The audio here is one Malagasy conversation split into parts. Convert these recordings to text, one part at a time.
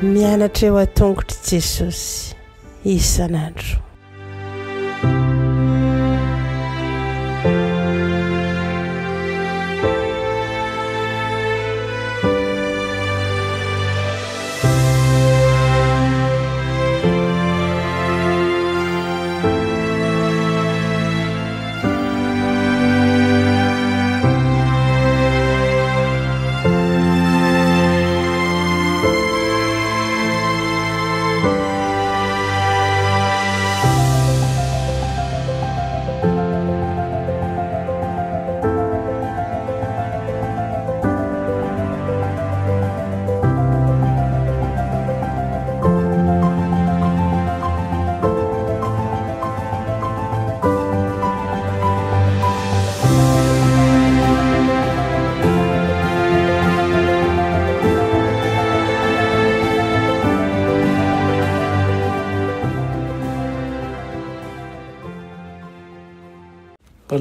mianatra eo atongotry Jesosy isan'andro.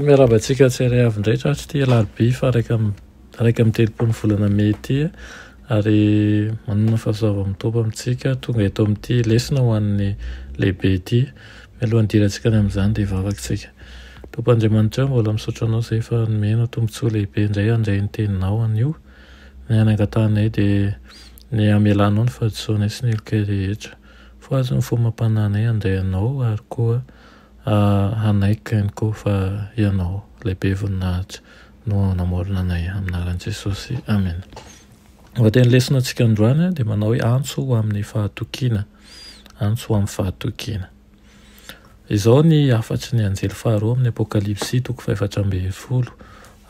Miarabantsika tsirairay avy indray tratra ty alarobia fa raika amin'ny telopolo volana May ty ary manana fahasoava mitombo amintsika tonga eto amin'ity lesona ho an'ny lehibe ty mialohan'ny dirantsika ny amin'izany dia vavakintsika. Tompoandriamanitra mbola misaotra anao izay efa nomena tombontsoa lehibe indray andray ny teninao an'io ny anangatanay dia ny amelanao ny fahadisoanay sy ny elokay rehetra fo azy ny fomampananay andray anao ary koa hanaiky ihany koa fa ianao lehibe voninahitra no namorona anay aminaran'i Jesosy. Amen. Voaten'ny lesona antsika androany dia manao hoe antso ho amin'ny fahatokiana. Antso ho amin'ny fahatokiana. Izao ny afatry ny anjely faharoa amin'ny Apokalipsy 4:12.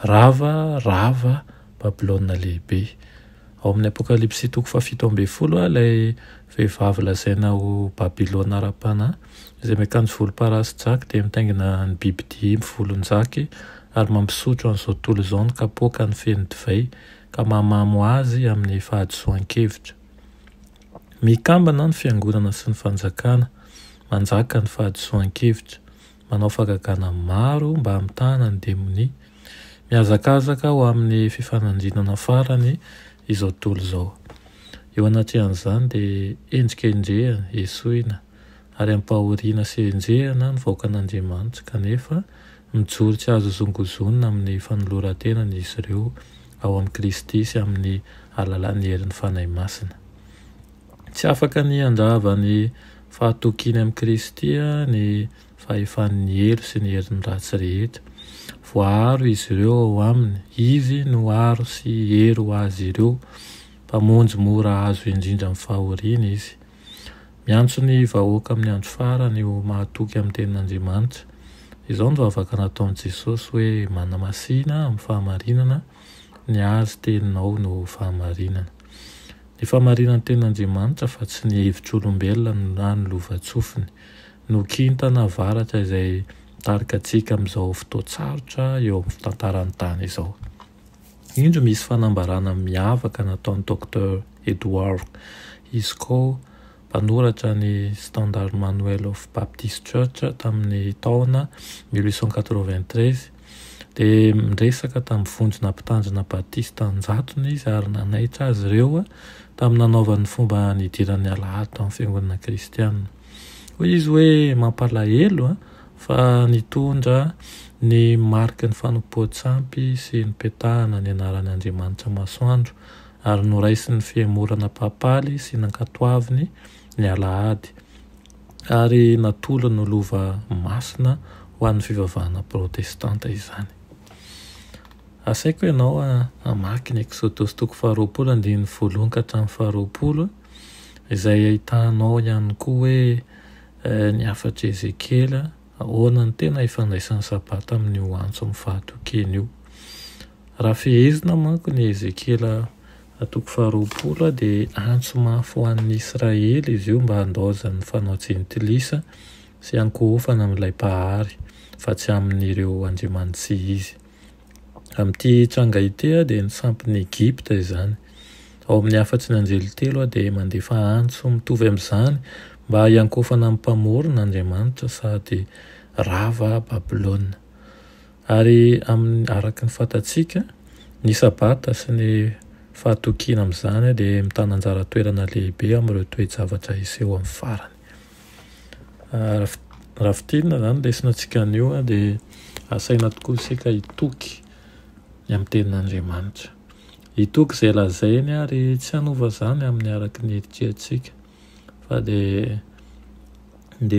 Rava Babilôna lehibe. Ao amin'ny Apokalipsy 7:12 ilay vehivavy lazaina ho Babilôna ara-panahy izay miakanjo volomparasy jaky dia mitaingina ny biby dimy volonjaky ary mampisotro an'izao tontolo izao ny kapoaka ny feny divay ka mahamamo azy amin'ny fahadisoan-kevitra. Mikambana ny fiangonana sy ny fanjakana, manjaka ny fahadisoan-kevitra, manao fagagana maro mba hamitana ny demonia, miazakazaka ho amin'ny fifanandrinana farany izao tontolo izao. Eo anatrehan'izany dia endrika indrehana, esoina ary ampahoriana sy enjehana ny vaokan'Andriamanitra kanefa mijoro tsy azo zongozonina amin'ny fanoloran-tenany izy ireo ao amin'ny Kristy sy amin'ny alalan'ny herin'ny fanahy masina. Tsy afaka ny andrava ny fahatokiana amin'ny Kristy ny fahefan'ny elo sy ny herin'ny ratsy rehetra. Voaro izy ireo ao aminy, izy no aro sy ero azy ireo, mpamonjy mora azo indrindra amin'ny fahoriana izy. Miantso ny vahoaka amin'ny andro farany ho mahatoky amin'ny tenin'Andriamanitra. Izao no vavaka nataon'i Jesosy hoe manamasina amin'ny fahamarinana, ny azy teninao no fahamarinana. Ny fahamarinan'ny tenin'Andriamanitra fa tsy ny hevitr'olombelona na ny lova-tsofiny, no kintana avaratra izay mitarika antsika amin'izao fotoan-tsarotra eo amin'ny tantarany tany izao. Indro misy fanambarana miavaka nataon'i Dr. Edward Isco, mpanoratra ny Standard Manual of Baptist Church tamin'ny taona 1893 dia miresaka tamin'ny vondrona mpitandrina batista anjatony izy ary nanaitra azy ireo tamin'ny nanaovan'ny fomba nidiran'ny alahady amin'ny fiangonana kristianina. Hoy izy hoe mampalahelo fa nitondra ny mariky ny fanompoan-tsampy sy ny petahana ny anaran'ny Andriamanitra masoandro ary noraisy ny fiemorana papaly sy nankatoaviny ny alahady ary natolo ny lova masina ho an'ny fivavahana protestanta izany. Asaiko ianao hamaky ny Exodus 20:1 ka hatramin'ny 20 izay ahitanao ihany koa hoe ny afatry Ezekela ahoana ny tena ifandraisan'ny sabata amin'io antso amin'ny fahatokiana io. Raha fehezina manko ny Ezekela 20 dia antso mafy ho an'ny Israely izy io mba handaozan'ny fanaojentilisa sy hankohofana amin'ilay mpahary fa tsy amin'ireo andriamanitsy izy. Amin'ity tranga ity dia ny sampin'ny Egypta izany. Ao amin'ny afatry ny anjely telo dia mandefa antso mitovy amin'izany mba hiankofana amin'ny mpamorona Andriamanitra sady rava Babilôna. Ary araky ny fatatsika ny sabata sy ny fahatokiana amin'izany dia mitana anjara toerana lehibe amin'ireo toe-javatra iseho amin'ny farany. Raha fitinina izany lesinantsika an'io dia asaina tokoa isika hitoky ny amin'ny tenin'Andriamanitra. Hitoky izay lazainy ary tsy hanova izany amin'ny araky ny eritreretintsika fa dia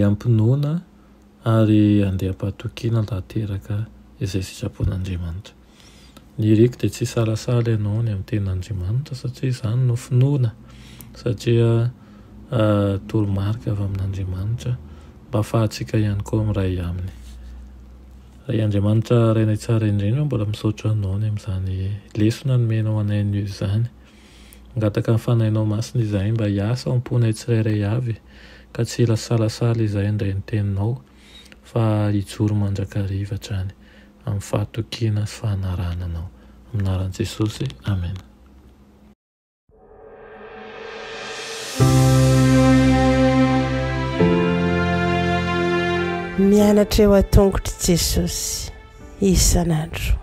ampinoana ary andeha ampahatokiana lahateraka izay sitrapon'Andriamanitra. Ny riko dia tsy salasala ianao ny amin'ny tenin'Andriamanitra satria izany no finoana, satria toromarika avy amin'Andriamanitra mba ahafahantsika ihany koa miray aminy. Ray Andriamanitra rainay tsara indrindra mbola misaotra anao ny amin'izany lesona nomenao anay an'io izany. Angataka ny fanahinao masina izay mba hiasa ao am-ponay tsirairay avy ka tsy salasala izay indray ny teninao fa hijoro mandrakariva hatrany amin'ny fahatokiana sy fahanarana anao. Amin'ny anaran'i Jesosy, amen. Mianatra eo an-tongotry Jesosy isan'andro.